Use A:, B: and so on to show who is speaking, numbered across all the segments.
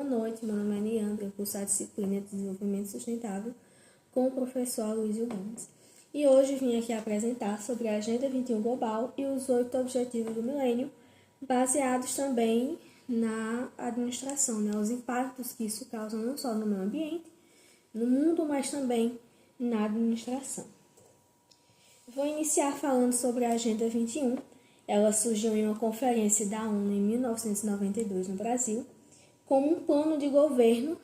A: noite. Meu nome é Niandra, eu curso a disciplina de Desenvolvimento Sustentável com o professor Aloysio Gomes. E hoje vim aqui apresentar sobre a Agenda 21 Global e os 8 Objetivos do Milênio, baseados também na administração, né? Os impactos que isso causa não só no meio ambiente, no mundo, mas também na administração. Vou iniciar falando sobre a Agenda 21. Ela surgiu em uma conferência da ONU em 1992 no Brasil, como um plano de governo,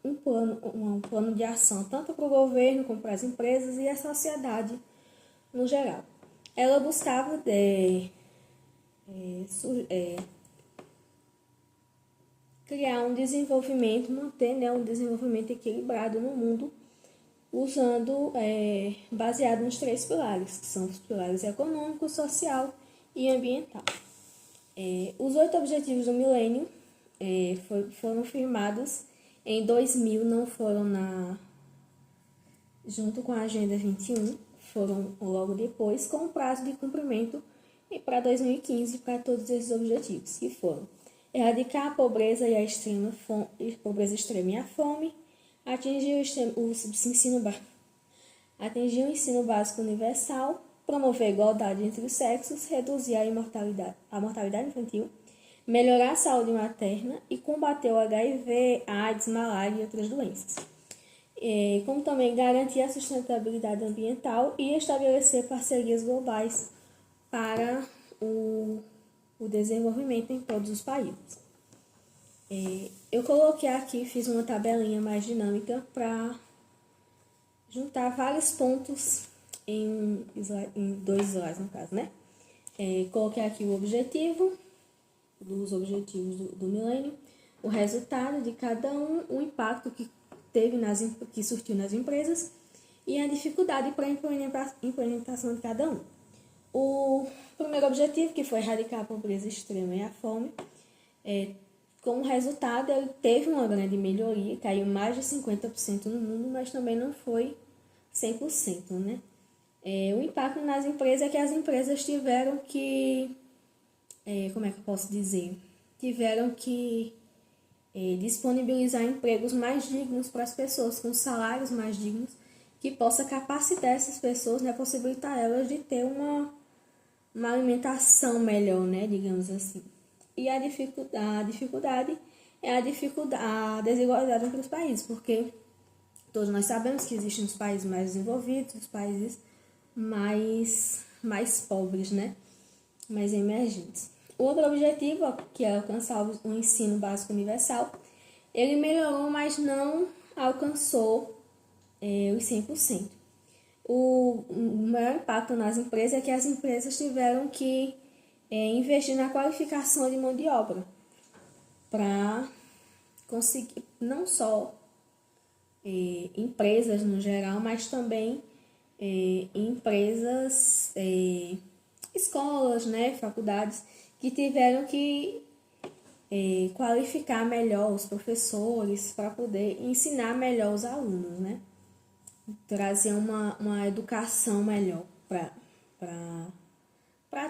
A: um plano de ação tanto para o governo como para as empresas e a sociedade no geral. Ela buscava criar um desenvolvimento, manter, né, um desenvolvimento equilibrado no mundo, baseado nos 3 pilares, que são os pilares econômico, social e ambiental. Os 8 Objetivos do Milênio foram firmados em 2000, não foram junto com a Agenda 21, foram logo depois, com prazo de cumprimento para 2015 para todos esses objetivos, que foram erradicar a pobreza e pobreza extrema e a fome, atingir o ensino básico universal, promover a igualdade entre os sexos, reduzir a mortalidade infantil, melhorar a saúde materna e combater o HIV, AIDS, malária e outras doenças. Como também garantir a sustentabilidade ambiental e estabelecer parcerias globais para o desenvolvimento em todos os países. Eu coloquei aqui, fiz uma tabelinha mais dinâmica para juntar vários pontos em 2 slides, no caso, né? Coloquei aqui o objetivo dos objetivos do milênio, o resultado de cada um, o impacto que surtiu nas empresas e a dificuldade para a implementação de cada um. O primeiro objetivo, que foi erradicar a pobreza extrema e a fome, como resultado, ele teve uma grande melhoria, caiu mais de 50% no mundo, mas também não foi 100%, né? O impacto nas empresas é que as empresas tiveram que, tiveram que disponibilizar empregos mais dignos para as pessoas, com salários mais dignos, que possa capacitar essas pessoas, né, possibilitar elas de ter uma alimentação melhor, né, digamos assim. E a dificuldade é a desigualdade entre os países, porque todos nós sabemos que existem os países mais desenvolvidos, os países mais pobres, né, mais emergentes. O outro objetivo, que é alcançar o ensino básico universal, ele melhorou, mas não alcançou os 100%. O maior impacto nas empresas é que as empresas tiveram que investir na qualificação de mão de obra para conseguir, não só empresas no geral, mas também empresas, escolas, né, faculdades, que tiveram que qualificar melhor os professores para poder ensinar melhor os alunos, né? Trazer uma educação melhor para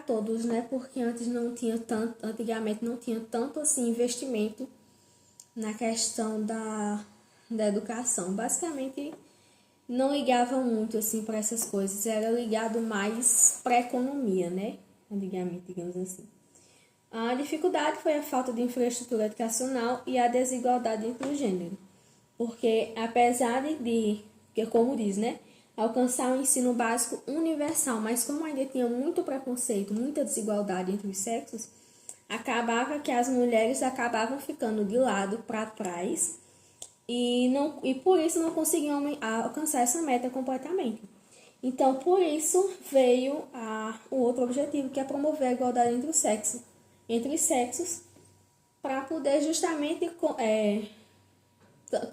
A: todos, né? Porque antigamente não tinha tanto assim investimento na questão da educação. Basicamente não ligavam muito assim para essas coisas, era ligado mais para a economia, né? Antigamente, digamos assim. A dificuldade foi a falta de infraestrutura educacional e a desigualdade entre o gênero. Porque apesar que como diz, né, alcançar o ensino básico universal, mas como ainda tinha muito preconceito, muita desigualdade entre os sexos, acabava que as mulheres acabavam ficando de lado para trás e por isso não conseguiam alcançar essa meta completamente. Então, por isso veio o outro objetivo, que é promover a igualdade entre os sexos, para poder justamente,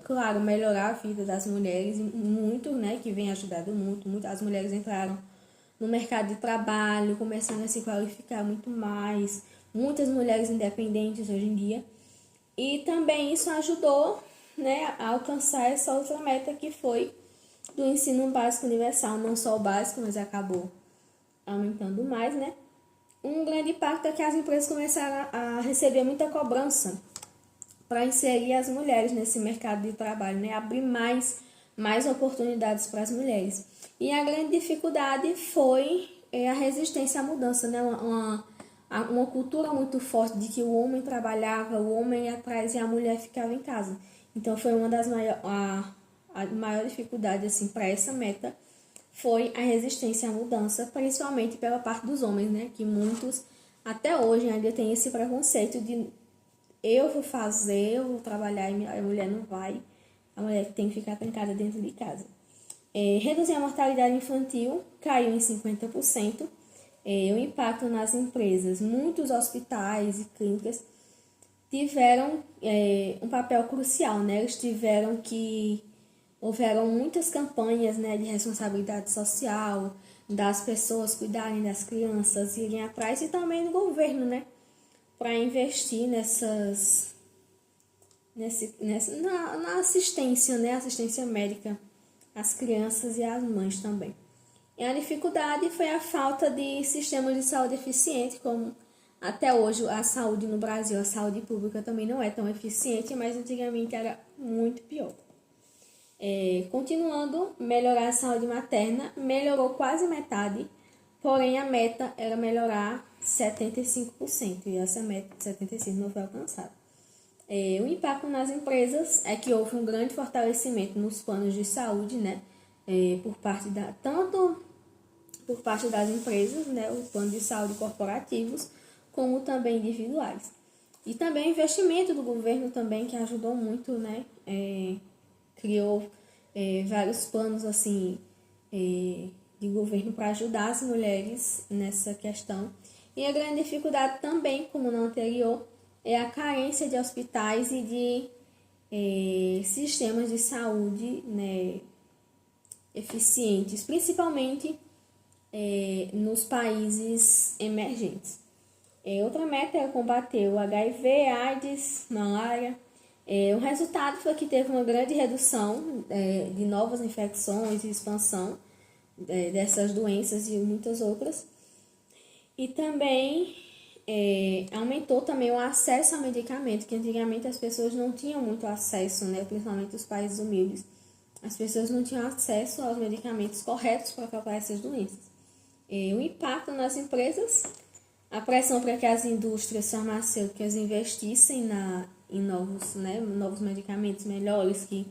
A: claro, melhorar a vida das mulheres, muito, né, que vem ajudando muito. As mulheres entraram no mercado de trabalho, começando a se qualificar muito mais, muitas mulheres independentes hoje em dia, e também isso ajudou, né, a alcançar essa outra meta, que foi do ensino básico universal, não só o básico, mas acabou aumentando mais, né? Um grande impacto é que as empresas começaram a receber muita cobrança para inserir as mulheres nesse mercado de trabalho, né? Abrir mais oportunidades para as mulheres. E a grande dificuldade foi a resistência à mudança, né? Uma cultura muito forte de que o homem trabalhava, o homem ia atrás e a mulher ficava em casa. Então foi uma das a maior dificuldade assim, para essa meta foi a resistência à mudança, principalmente pela parte dos homens, né? Que muitos até hoje ainda têm esse preconceito de eu vou fazer, eu vou trabalhar e a mulher não vai, a mulher tem que ficar trancada dentro de casa. Reduzir a mortalidade infantil caiu em 50%. O impacto nas empresas, muitos hospitais e clínicas tiveram um papel crucial, né? Houveram muitas campanhas, né, de responsabilidade social, das pessoas cuidarem das crianças, irem atrás, e também do governo, né, para investir na assistência, né, assistência médica às crianças e às mães também. E a dificuldade foi a falta de sistemas de saúde eficiente, como até hoje a saúde no Brasil, a saúde pública também não é tão eficiente, mas antigamente era muito pior. Continuando, melhorar a saúde materna, melhorou quase metade, porém a meta era melhorar 75%, e essa meta de 75% não foi alcançada. O impacto nas empresas é que houve um grande fortalecimento nos planos de saúde, né, tanto por parte das empresas, né, o plano de saúde corporativos, como também individuais. E também o investimento do governo também, que ajudou muito, né, criou vários planos assim de governo para ajudar as mulheres nessa questão. E a grande dificuldade também, como no anterior, é a carência de hospitais e de sistemas de saúde, né, eficientes, principalmente nos países emergentes. Outra meta é combater o HIV, AIDS, malária. O resultado foi que teve uma grande redução de novas infecções e expansão dessas doenças e muitas outras. E também aumentou também o acesso a medicamentos, que antigamente as pessoas não tinham muito acesso, né, principalmente os países humildes. As pessoas não tinham acesso aos medicamentos corretos para tratar essas doenças. O impacto nas empresas, a pressão para que as indústrias farmacêuticas investissem em novos medicamentos melhores, que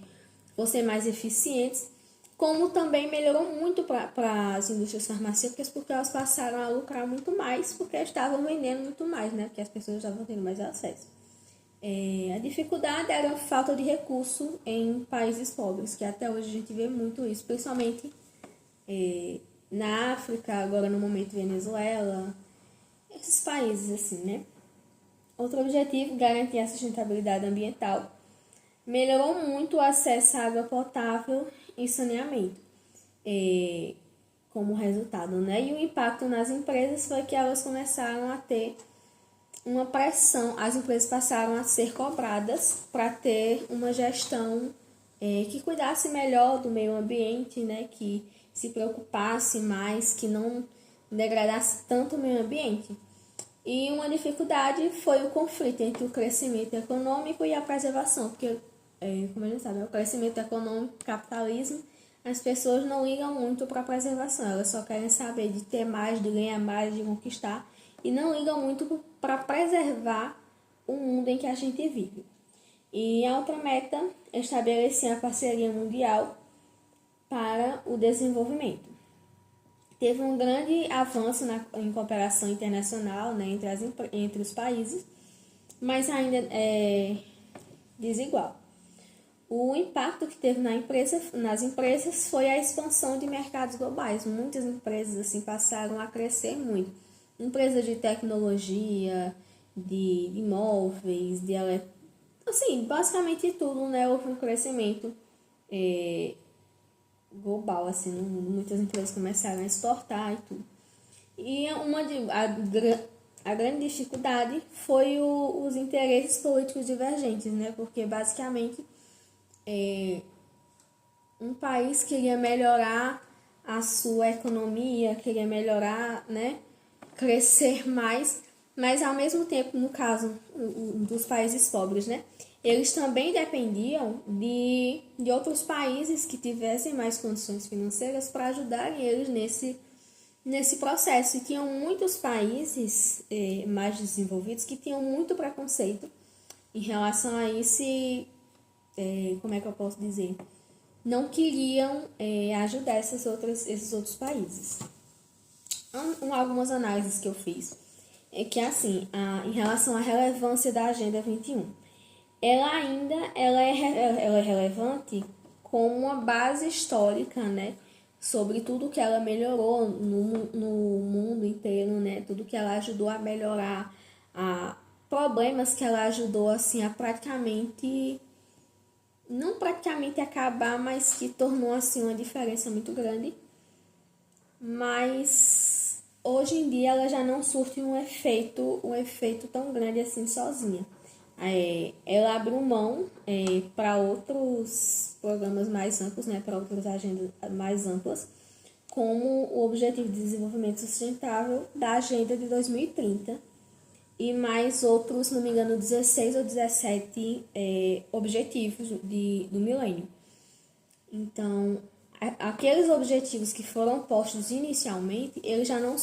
A: fossem mais eficientes, como também melhorou muito para as indústrias farmacêuticas, porque elas passaram a lucrar muito mais, porque estavam vendendo muito mais, né? Porque as pessoas estavam tendo mais acesso. A dificuldade era a falta de recurso em países pobres, que até hoje a gente vê muito isso, principalmente na África, agora no momento Venezuela, esses países assim, né? Outro objetivo, garantir a sustentabilidade ambiental. Melhorou muito o acesso à água potável e saneamento, como resultado, né? E o impacto nas empresas foi que elas começaram a ter uma pressão, as empresas passaram a ser cobradas para ter uma gestão que cuidasse melhor do meio ambiente, né? Que se preocupasse mais, que não degradasse tanto o meio ambiente. E uma dificuldade foi o conflito entre o crescimento econômico e a preservação, porque, como a gente sabe, o crescimento econômico, o capitalismo, as pessoas não ligam muito para a preservação, elas só querem saber de ter mais, de ganhar mais, de conquistar, e não ligam muito para preservar o mundo em que a gente vive. E a outra meta é estabelecer a parceria mundial para o desenvolvimento. Teve um grande avanço em cooperação internacional, né, entre os países, mas ainda é desigual. O impacto que teve nas empresas foi a expansão de mercados globais. Muitas empresas assim, passaram a crescer muito. Empresas de tecnologia, de imóveis, assim, basicamente tudo, né, houve um crescimento global, assim, muitas empresas começaram a exportar e tudo. E a grande dificuldade foi os interesses políticos divergentes, né? Porque basicamente um país queria melhorar a sua economia, queria melhorar, né? Crescer mais, mas ao mesmo tempo, no caso dos países pobres, né? eles também dependiam de outros países que tivessem mais condições financeiras para ajudarem eles nesse processo. E tinham muitos países mais desenvolvidos que tinham muito preconceito em relação a isso, como é que eu posso dizer? Não queriam ajudar esses outros países. Algumas análises que eu fiz é que, assim, em relação à relevância da Agenda 21, ela é relevante como uma base histórica, né? Sobre tudo que ela melhorou no mundo inteiro, né? Tudo que ela ajudou a melhorar, problemas que ela ajudou, assim, a não praticamente acabar, mas que tornou, assim, uma diferença muito grande. Mas hoje em dia ela já não surte um efeito tão grande assim sozinha. Ela abriu mão para outros programas mais amplos, né, para outras agendas mais amplas, como o Objetivo de Desenvolvimento Sustentável da Agenda de 2030 e mais outros, se não me engano, 16 ou 17 objetivos do milênio. Então, aqueles objetivos que foram postos inicialmente, eles já não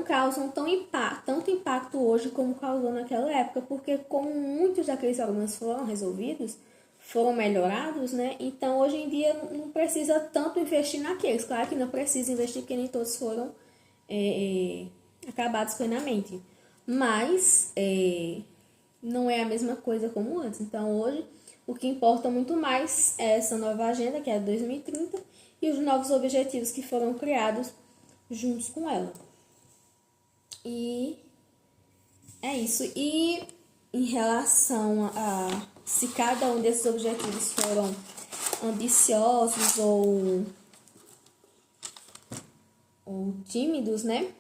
A: causam tanto impacto hoje como causou naquela época, porque como muitos daqueles problemas foram resolvidos, foram melhorados, né? Então, hoje em dia, não precisa tanto investir naqueles. Claro que não precisa investir, porque nem todos foram acabados plenamente. Mas, não é a mesma coisa como antes. Então, hoje, o que importa muito mais é essa nova agenda, que é a 2030, e os novos objetivos que foram criados juntos com ela. E é isso. E em relação a se cada um desses objetivos foram ambiciosos ou tímidos, né?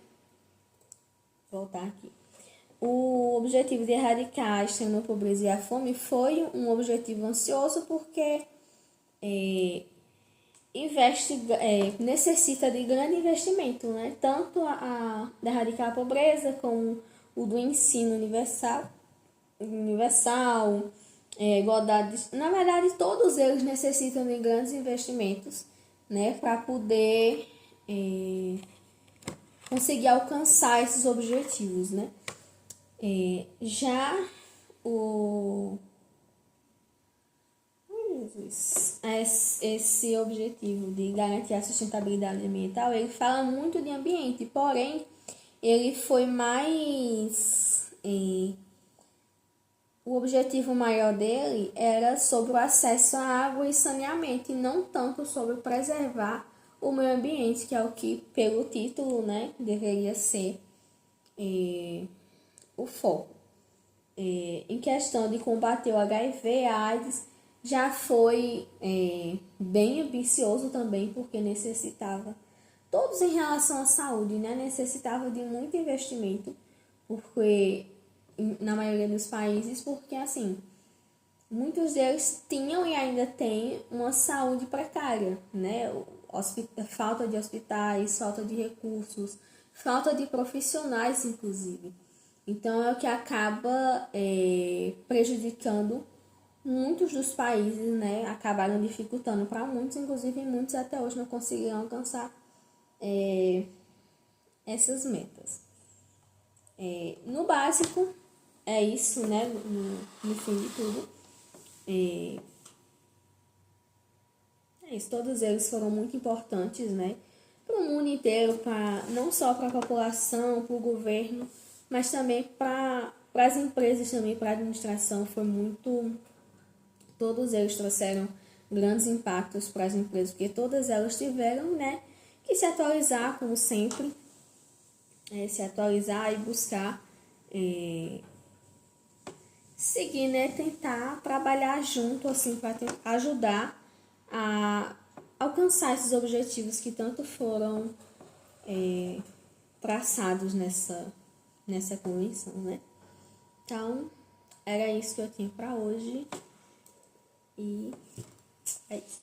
A: Vou voltar aqui. O objetivo de erradicar a extrema pobreza e a fome foi um objetivo ansioso porque necessita de grande investimento, né? Tanto de erradicar a pobreza como o do ensino universal, igualdade. Na verdade, todos eles necessitam de grandes investimentos, né? Para poder conseguir alcançar esses objetivos, né? Já esse objetivo de garantir a sustentabilidade ambiental, ele fala muito de ambiente, porém, ele foi mais... o objetivo maior dele era sobre o acesso à água e saneamento, e não tanto sobre preservar o meio ambiente, que é o que, pelo título, né, deveria ser o foco. Em questão de combater o HIV, a AIDS, já foi bem ambicioso também, porque necessitava, todos em relação à saúde, né, necessitava de muito investimento, porque na maioria dos países, porque assim, muitos deles tinham e ainda têm uma saúde precária, né, falta de hospitais, falta de recursos, falta de profissionais, inclusive. Então, é o que acaba prejudicando muitos dos países, né? Acabaram dificultando para muitos, inclusive muitos até hoje não conseguiram alcançar essas metas. No básico, é isso, né? No fim de tudo. É isso, todos eles foram muito importantes, né? Para o mundo inteiro, não só para a população, para o governo, mas também para as empresas, também para a administração. Todos eles trouxeram grandes impactos para as empresas, porque todas elas tiveram, né, que se atualizar, como sempre, se atualizar e buscar seguir, né, tentar trabalhar junto, assim, para ajudar a alcançar esses objetivos que tanto foram traçados nessa convenção, né? Então, era isso que eu tinha para hoje e é isso.